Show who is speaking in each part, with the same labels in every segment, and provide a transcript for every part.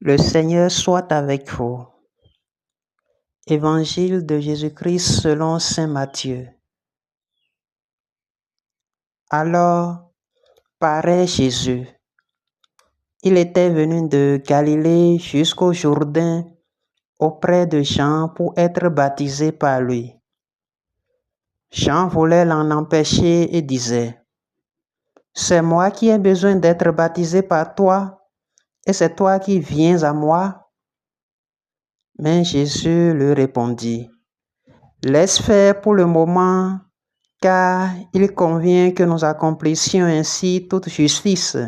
Speaker 1: Le Seigneur soit avec vous. Évangile de Jésus-Christ selon saint Matthieu. Alors paraît Jésus. Il était venu de Galilée jusqu'au Jourdain auprès de Jean pour être baptisé par lui. Jean voulait l'en empêcher et disait: « C'est moi qui ai besoin d'être baptisé par toi, et c'est toi qui viens à moi. » Mais Jésus lui répondit: « Laisse faire pour le moment, car il convient que nous accomplissions ainsi toute justice. »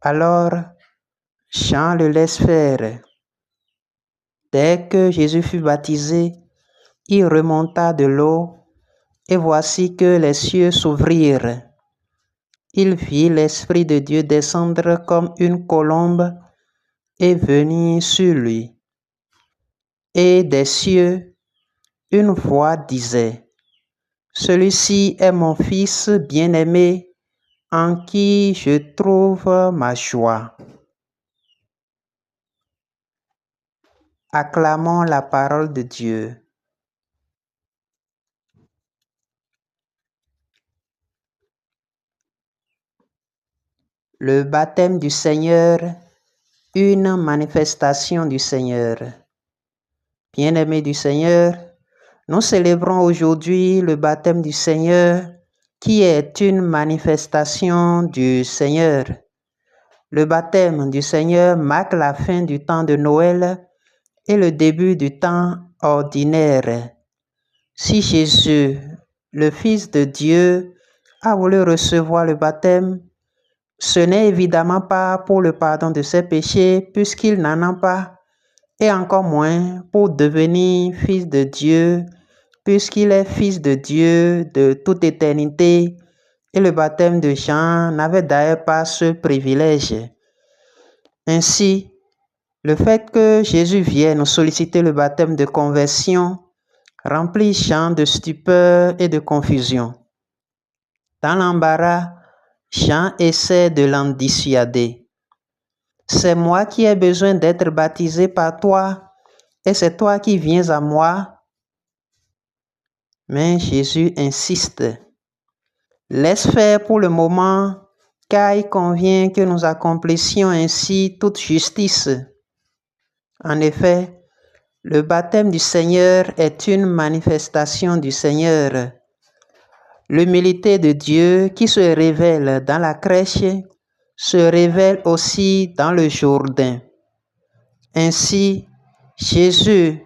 Speaker 1: Alors, Jean le laisse faire. Dès que Jésus fut baptisé, il remonta de l'eau, et voici que les cieux s'ouvrirent. Il vit l'Esprit de Dieu descendre comme une colombe et venir sur lui. Et des cieux, une voix disait: « Celui-ci est mon Fils bien-aimé, en qui je trouve ma joie. » Acclamons la parole de Dieu. Le baptême du Seigneur, une manifestation du Seigneur. Bien-aimés du Seigneur, nous célébrons aujourd'hui le baptême du Seigneur, qui est une manifestation du Seigneur. Le baptême du Seigneur marque la fin du temps de Noël et le début du temps ordinaire. Si Jésus, le Fils de Dieu, a voulu recevoir le baptême, ce n'est évidemment pas pour le pardon de ses péchés, puisqu'il n'en a pas, et encore moins pour devenir Fils de Dieu, puisqu'il est Fils de Dieu de toute éternité, et le baptême de Jean n'avait d'ailleurs pas ce privilège. Ainsi, le fait que Jésus vienne solliciter le baptême de conversion remplit Jean de stupeur et de confusion. Dans l'embarras, Jean essaie de l'en dissuader. « C'est moi qui ai besoin d'être baptisé par toi, et c'est toi qui viens à moi. » Mais Jésus insiste. « Laisse faire pour le moment, car il convient que nous accomplissions ainsi toute justice. » En effet, le baptême du Seigneur est une manifestation du Seigneur. L'humilité de Dieu qui se révèle dans la crèche se révèle aussi dans le Jourdain. Ainsi, Jésus,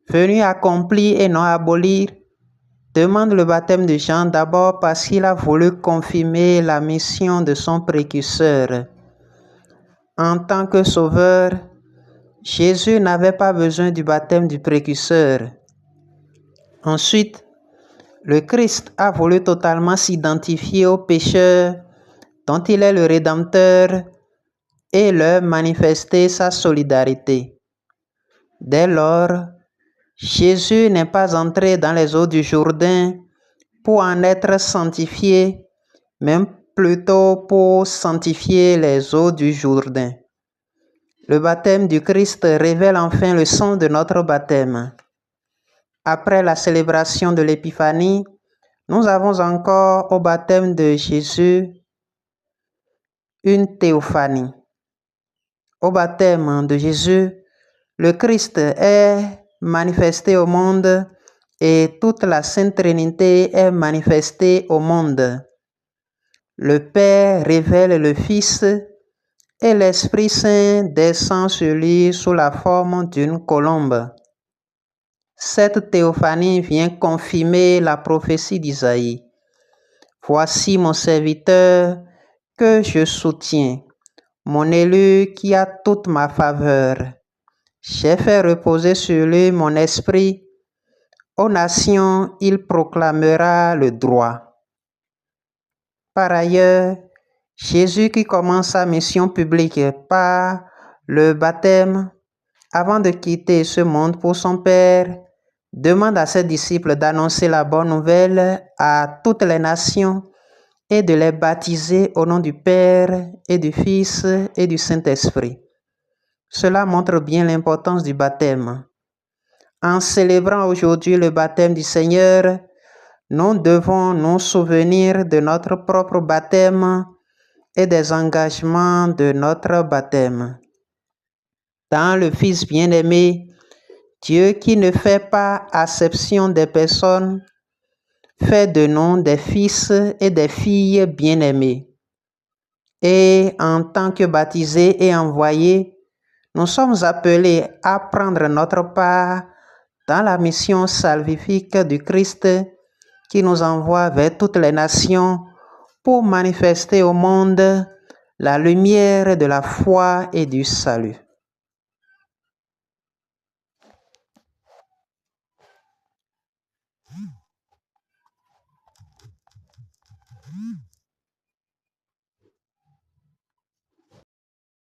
Speaker 1: venu accomplir et non abolir, demande le baptême de Jean d'abord parce qu'il a voulu confirmer la mission de son précurseur. En tant que sauveur, Jésus n'avait pas besoin du baptême du précurseur. Ensuite, le Christ a voulu totalement s'identifier aux pécheurs dont il est le Rédempteur et leur manifester sa solidarité. Dès lors, Jésus n'est pas entré dans les eaux du Jourdain pour en être sanctifié, mais plutôt pour sanctifier les eaux du Jourdain. Le baptême du Christ révèle enfin le sens de notre baptême. Après la célébration de l'Épiphanie, nous avons encore au baptême de Jésus une théophanie. Au baptême de Jésus, le Christ est manifesté au monde et toute la Sainte Trinité est manifestée au monde. Le Père révèle le Fils et l'Esprit Saint descend sur lui sous la forme d'une colombe. Cette théophanie vient confirmer la prophétie d'Isaïe. « Voici mon serviteur que je soutiens, mon élu qui a toute ma faveur. J'ai fait reposer sur lui mon esprit. Aux nations, il proclamera le droit. » Par ailleurs, Jésus qui commence sa mission publique par le baptême, avant de quitter ce monde pour son Père, demande à ses disciples d'annoncer la bonne nouvelle à toutes les nations et de les baptiser au nom du Père et du Fils et du Saint-Esprit. Cela montre bien l'importance du baptême. En célébrant aujourd'hui le baptême du Seigneur, nous devons nous souvenir de notre propre baptême et des engagements de notre baptême. Dans le Fils bien-aimé, Dieu qui ne fait pas acception des personnes, fait de nous des fils et des filles bien-aimés. Et en tant que baptisés et envoyés, nous sommes appelés à prendre notre part dans la mission salvifique du Christ qui nous envoie vers toutes les nations pour manifester au monde la lumière de la foi et du salut.